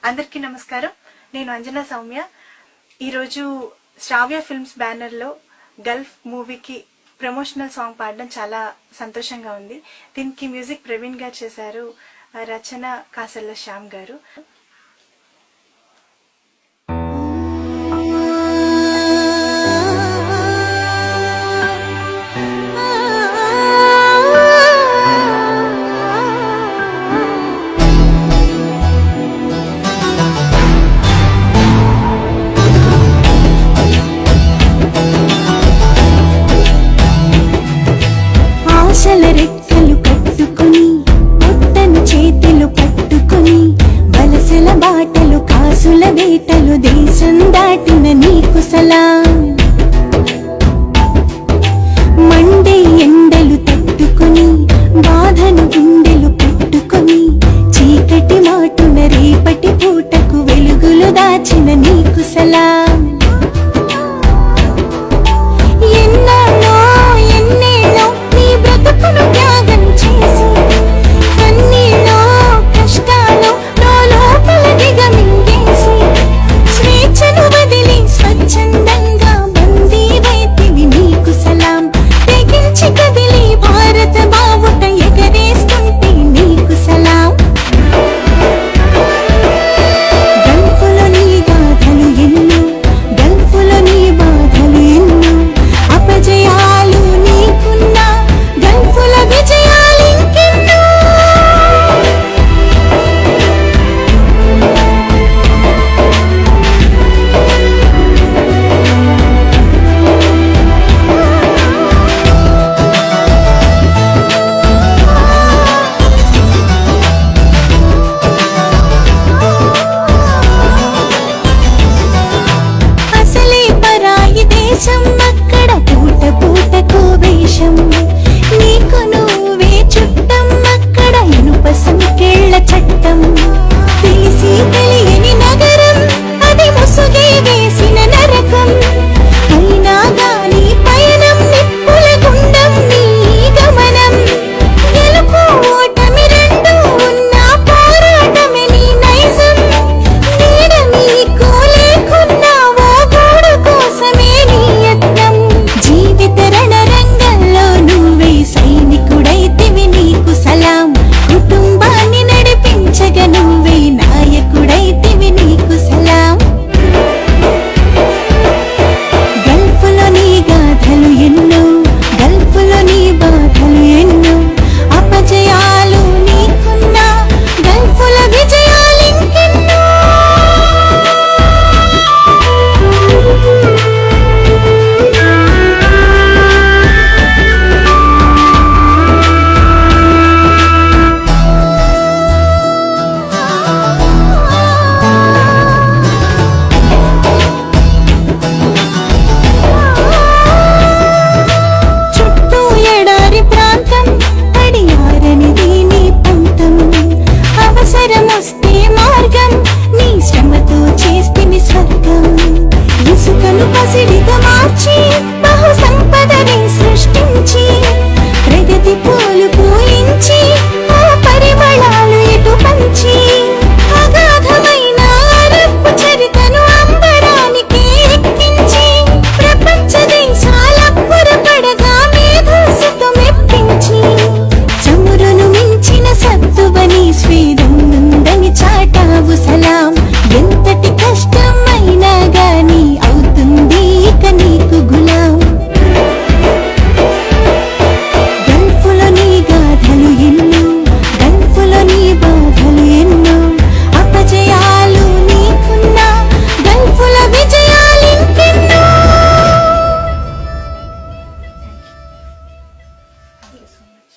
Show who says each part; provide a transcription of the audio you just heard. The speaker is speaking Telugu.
Speaker 1: అందరికీ నమస్కారం. నేను అంజనా సౌమ్య. ఈరోజు శ్రావ్య ఫిల్మ్స్ బ్యానర్లో గల్ఫ్ మూవీకి ప్రమోషనల్ సాంగ్ పాడడం చాలా సంతోషంగా ఉంది. దీనికి మ్యూజిక్ ప్రవీణ్ గారు చేశారు, రచన కాసల్ల శ్యామ్ గారు.
Speaker 2: రెక్కలు కట్టుకుని పొట్టను చేతులు పట్టుకుని వలసల బాటలు కాసుల వేటలు దేశం దాటిన నీకు సలాం. మండే ఎండలు తట్టుకుని బాధను గుండెలు పెట్టుకుని చీకటి మాటున రేపటి పూటకు వెలుగులు దాచిన నీకు సలాం. అక్కడ పూట పూటకు వేషం నీకు నువ్వే చుట్టం, అక్కడ ఇనుప సంకెళ్ళ చట్టం. తెలిసి తెలియని నగరం అది ముసుగే వేసిన నరకం. అయినా గాని పయనం నిప్పుల గుండం నీ గమనం. గెలుపు ఓటమి రెండు ఉన్న పోరాటమే నీ నైజం. నీడ నీకు లేకున్నా ఓ గూడు కోసమే జీవిత రణరంగంలో నువ్వే సైనికుడైతివి నీకు సలాం. కుటుంబాన్ని నడిపించగా నువ్వే నాయకుడైతివి నీకు సలాం. గల్ఫ్లో నీ గాథలు ఎన్నో, గల్ఫ్లో నీ బాధలు ఎన్నో. అపజయాలు నీకున్నా గల్ఫ్ల విజయాలు ఇంకెన్నో. పసిడిగా మార్చి బహు సంపదని సృష్టించి ప్రగతి పూలు పూయించి ఆ పరిమళాలు ఎటు పంచి అగాధమైన అరబ్బు చరితను అంబరానికి ఎక్కించి ప్రపంచ దేశాల పురపడగా మేధస్సుతో మెప్పించి చమురును మించిన సత్తువని స్వేదం ఉందని చాటావు సలాం. ఎంతటి కష్టమైనా గాని అవుతుంది ఇక నీకు గులాం. గల్ఫ్లో నీ గాథలు ఎన్నో, గల్ఫ్లో నీ బాధలు ఎన్నో. అపజయాలు నీకున్నా గల్ఫ్ల విజయాలు ఇంకెన్నో.
Speaker 1: Thank you so much.